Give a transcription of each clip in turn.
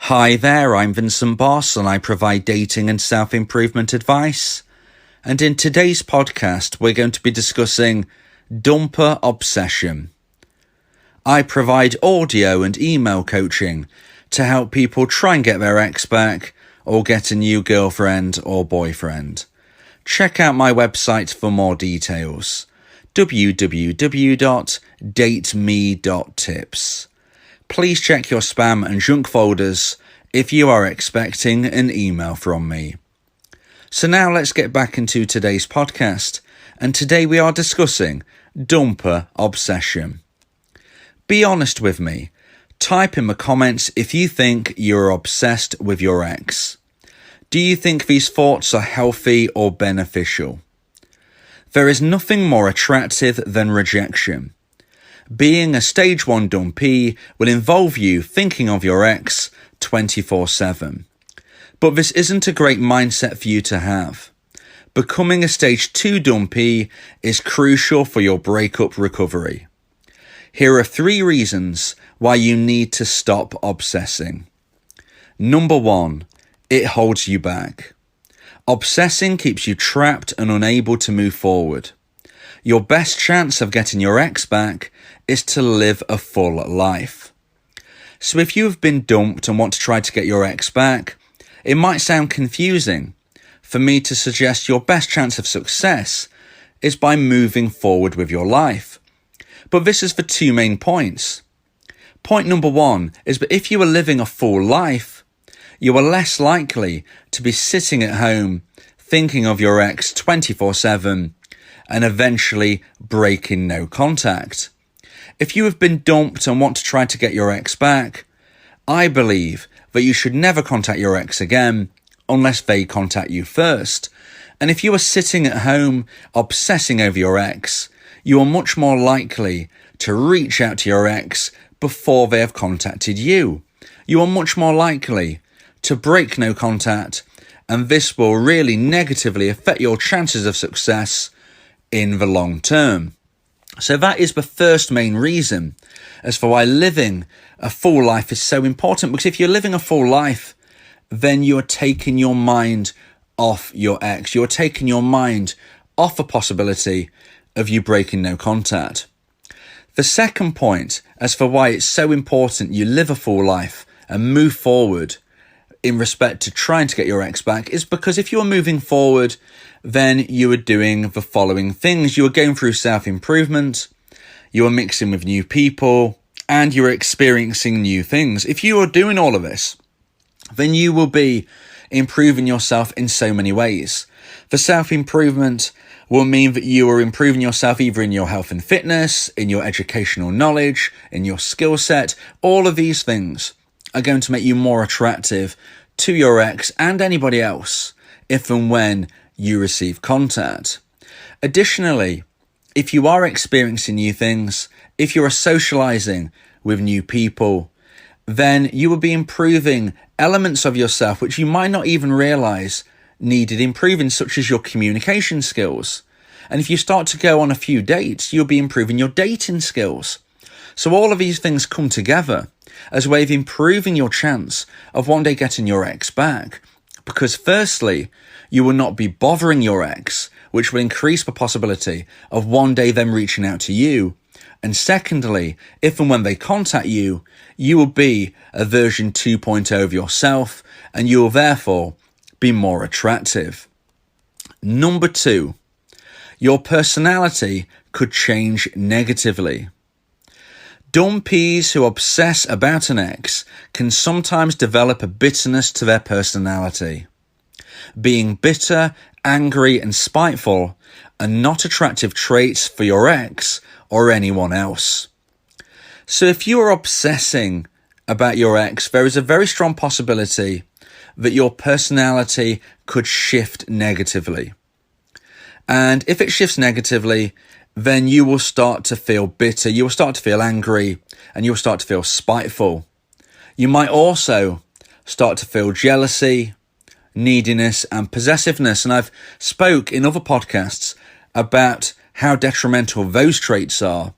Hi there, I'm Vincent Boss and I provide dating and self-improvement advice. And in today's podcast, we're going to be discussing dumper obsession. I provide audio and email coaching to help people try and get their ex back or get a new girlfriend or boyfriend. Check out my website for more details, www.dateme.tips. Please check your spam and junk folders if you are expecting an email from me. So now let's get back into today's podcast, and today we are discussing dumper obsession. Be honest with me. Type in the comments if you think you're obsessed with your ex. Do you think these thoughts are healthy or beneficial? There is nothing more attractive than rejection. Being a stage 1 dumpee will involve you thinking of your ex 24/7. But this isn't a great mindset for you to have. Becoming a stage 2 dumpee is crucial for your breakup recovery. Here are 3 reasons why you need to stop obsessing. Number 1, it holds you back. Obsessing keeps you trapped and unable to move forward. Your best chance of getting your ex back is to live a full life. So if you have been dumped and want to try to get your ex back, it might sound confusing for me to suggest your best chance of success is by moving forward with your life. But this is for 2 main points. Point number 1 is that if you are living a full life, you are less likely to be sitting at home thinking of your ex 24/7 and eventually breaking no contact. If you have been dumped and want to try to get your ex back, I believe that you should never contact your ex again unless they contact you first. And if you are sitting at home obsessing over your ex, you are much more likely to reach out to your ex before they have contacted you. You are much more likely to break no contact, and this will really negatively affect your chances of success in the long term. So that is the first main reason as for why living a full life is so important, because if you're living a full life, then you're taking your mind off your ex. You're taking your mind off the possibility of you breaking no contact. The second point as for why it's so important you live a full life and move forward in respect to trying to get your ex back is because if you are moving forward, then you are doing the following things. You are going through self-improvement, you are mixing with new people, and you're experiencing new things. If you are doing all of this, then you will be improving yourself in so many ways. The self-improvement will mean that you are improving yourself either in your health and fitness, in your educational knowledge, in your skill set. All of these things are going to make you more attractive to your ex and anybody else if and when you receive contact. Additionally, if you are experiencing new things, if you are socializing with new people, then you will be improving elements of yourself which you might not even realize needed improving, such as your communication skills. And if you start to go on a few dates, you'll be improving your dating skills. So all of these things come together as a way of improving your chance of one day getting your ex back. Because firstly, you will not be bothering your ex, which will increase the possibility of one day them reaching out to you. And secondly, if and when they contact you, you will be a version 2.0 of yourself, and you will therefore be more attractive. Number 2, your personality could change negatively. Dumpees who obsess about an ex can sometimes develop a bitterness to their personality. Being bitter, angry, and spiteful are not attractive traits for your ex or anyone else. So if you are obsessing about your ex, there is a very strong possibility that your personality could shift negatively. And if it shifts negatively, then you will start to feel bitter, you will start to feel angry, and you will start to feel spiteful. You might also start to feel jealousy, neediness, and possessiveness. And I've spoke in other podcasts about how detrimental those traits are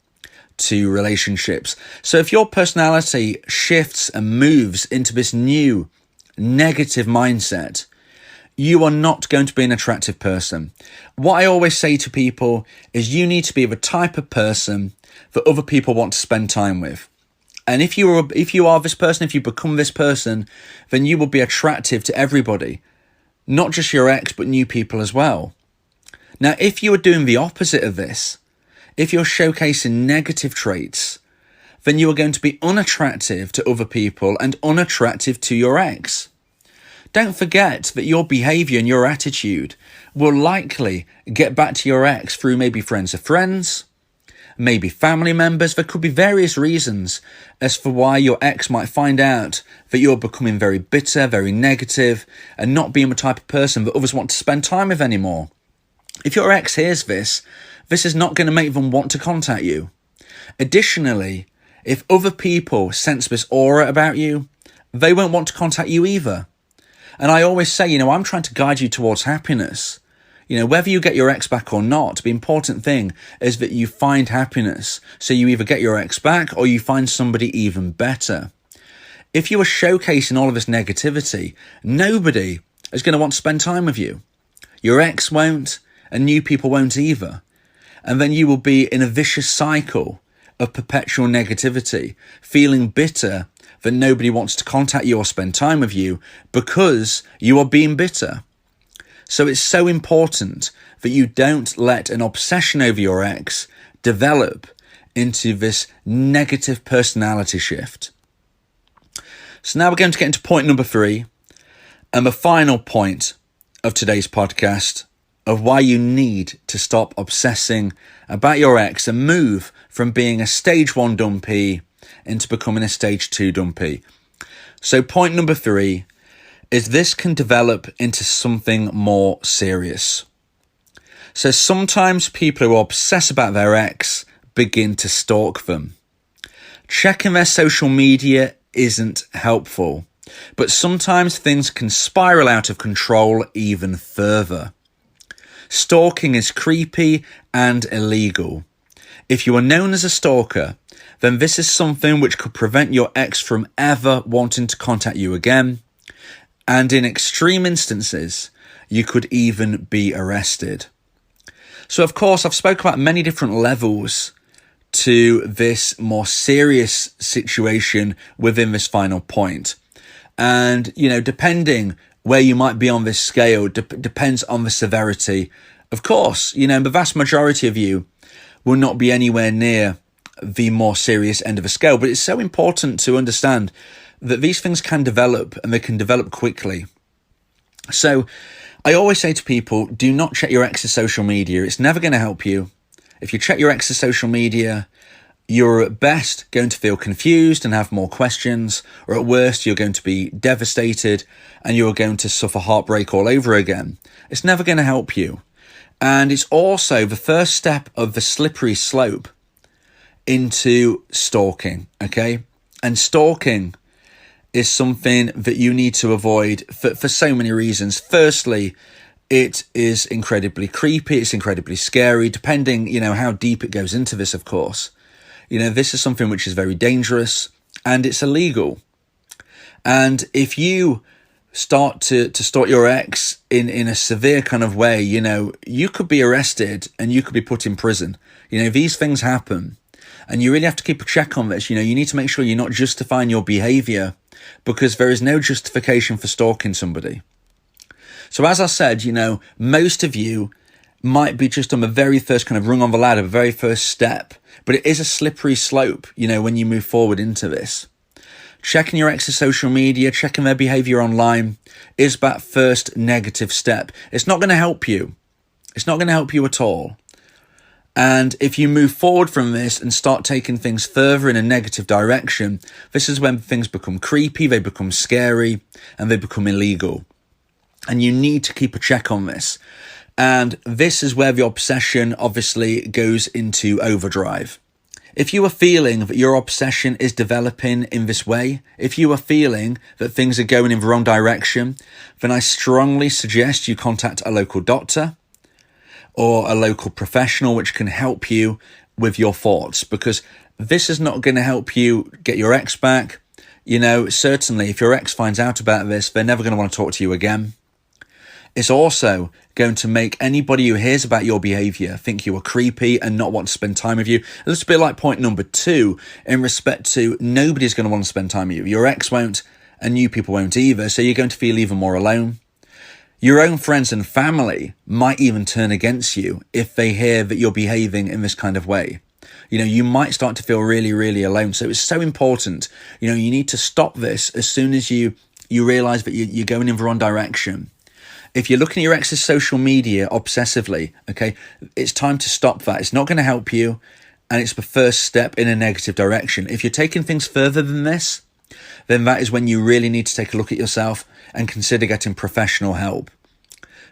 to relationships. So if your personality shifts and moves into this new negative mindset, you are not going to be an attractive person. What I always say to people is you need to be the type of person that other people want to spend time with. And if you are this person, if you become this person, then you will be attractive to everybody, not just your ex, but new people as well. Now, if you are doing the opposite of this, if you're showcasing negative traits, then you are going to be unattractive to other people and unattractive to your ex. Don't forget that your behavior and your attitude will likely get back to your ex through maybe friends of friends, maybe family members. There could be various reasons as for why your ex might find out that you're becoming very bitter, very negative, and not being the type of person that others want to spend time with anymore. If your ex hears this is not going to make them want to contact you. Additionally, if other people sense this aura about you, they won't want to contact you either. And I always say, I'm trying to guide you towards happiness. Whether you get your ex back or not, the important thing is that you find happiness. So you either get your ex back or you find somebody even better. If you are showcasing all of this negativity, nobody is going to want to spend time with you. Your ex won't, and new people won't either. And then you will be in a vicious cycle of perpetual negativity, feeling bitter that nobody wants to contact you or spend time with you because you are being bitter. So it's so important that you don't let an obsession over your ex develop into this negative personality shift. So now we're going to get into point number 3 and the final point of today's podcast of why you need to stop obsessing about your ex and move from being a stage 1 dumpy into becoming a stage 2 dumpy. So point number 3 is this can develop into something more serious. So sometimes people who obsess about their ex begin to stalk them. Checking their social media isn't helpful, but sometimes things can spiral out of control even further. Stalking is creepy and illegal. If you are known as a stalker, then this is something which could prevent your ex from ever wanting to contact you again. And in extreme instances, you could even be arrested. So of course, I've spoken about many different levels to this more serious situation within this final point. And, depending where you might be on this scale depends on the severity. Of course, the vast majority of you will not be anywhere near the more serious end of the scale. But it's so important to understand that these things can develop and they can develop quickly. So I always say to people, do not check your ex's social media. It's never going to help you. If you check your ex's social media, you're at best going to feel confused and have more questions, or at worst, you're going to be devastated and you're going to suffer heartbreak all over again. It's never going to help you. And it's also the first step of the slippery slope into stalking, okay? And stalking is something that you need to avoid for so many reasons. Firstly, it is incredibly creepy, it's incredibly scary, depending, how deep it goes into this, of course. This is something which is very dangerous and it's illegal. And if you start to stalk your ex in a severe kind of way, you could be arrested and you could be put in prison. These things happen. And you really have to keep a check on this. You need to make sure you're not justifying your behavior, because there is no justification for stalking somebody. So as I said, most of you might be just on the very first kind of rung on the ladder, the very first step, but it is a slippery slope, when you move forward into this. Checking your ex's social media, checking their behavior online is that first negative step. It's not going to help you. It's not going to help you at all. And if you move forward from this and start taking things further in a negative direction, this is when things become creepy, they become scary, and they become illegal. And you need to keep a check on this. And this is where the obsession obviously goes into overdrive. If you are feeling that your obsession is developing in this way, if you are feeling that things are going in the wrong direction, then I strongly suggest you contact a local doctor or a local professional which can help you with your thoughts, because This is not going to help you get your ex back. Certainly if your ex finds out about this, they're never going to want to talk to you again. It's also going to make anybody who hears about your behaviour think you are creepy and not want to spend time with you. A little bit like point number 2 in respect to nobody's going to want to spend time with you. Your ex won't, and new people won't either, so you're going to feel even more alone. Your own friends and family might even turn against you if they hear that you're behaving in this kind of way. You might start to feel really, really alone. So it's so important. You need to stop this as soon as you realise that you're going in the wrong direction. If you're looking at your ex's social media obsessively, okay, it's time to stop that. It's not going to help you, and it's the first step in a negative direction. If you're taking things further than this, then that is when you really need to take a look at yourself and consider getting professional help.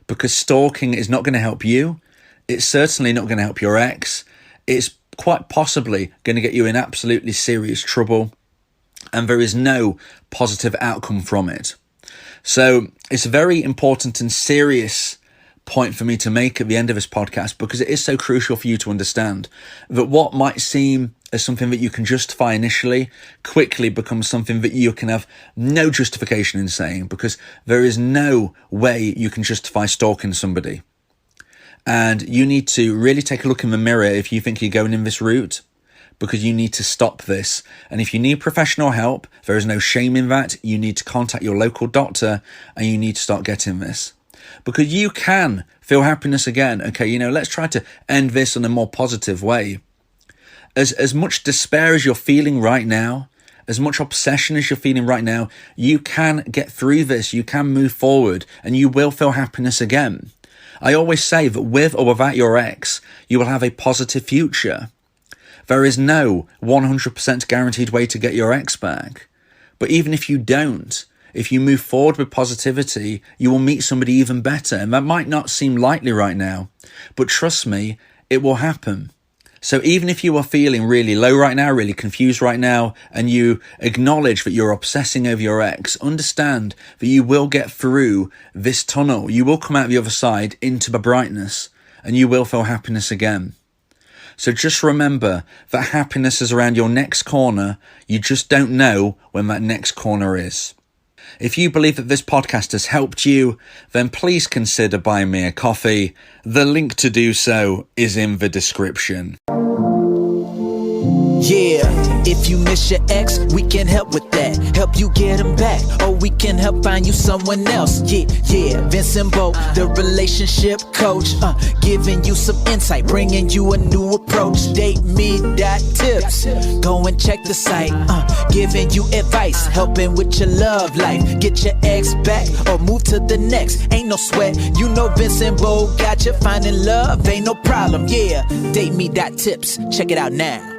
Because stalking is not going to help you. It's certainly not going to help your ex. It's quite possibly going to get you in absolutely serious trouble, and there is no positive outcome from it. So it's a very important and serious point for me to make at the end of this podcast, because it is so crucial for you to understand that what might seem as something that you can justify initially quickly becomes something that you can have no justification in saying, because there is no way you can justify stalking somebody. And you need to really take a look in the mirror if you think you're going in this route, because you need to stop this. And if you need professional help, there is no shame in that. You need to contact your local doctor and you need to start getting this. Because you can feel happiness again. Okay, let's try to end this in a more positive way. As much despair as you're feeling right now, as much obsession as you're feeling right now, you can get through this. You can move forward and you will feel happiness again. I always say that with or without your ex, you will have a positive future. There is no 100% guaranteed way to get your ex back. But even if you don't, if you move forward with positivity, you will meet somebody even better. And that might not seem likely right now, but trust me, it will happen. So even if you are feeling really low right now, really confused right now, and you acknowledge that you're obsessing over your ex, understand that you will get through this tunnel. You will come out the other side into the brightness and you will feel happiness again. So just remember that happiness is around your next corner. You just don't know when that next corner is. If you believe that this podcast has helped you, then please consider buying me a coffee. The link to do so is in the description. Yeah, if you miss your ex, we can help with that. Help you get him back, or we can help find you someone else. Yeah, Vincent Bo, the relationship coach, giving you some insight, bringing you a new approach. DateMe.tips, go and check the site, giving you advice, helping with your love life. Get your ex back or move to the next. Ain't no sweat, Vincent Bo got you. Finding love ain't no problem. Yeah, DateMe.tips, check it out now.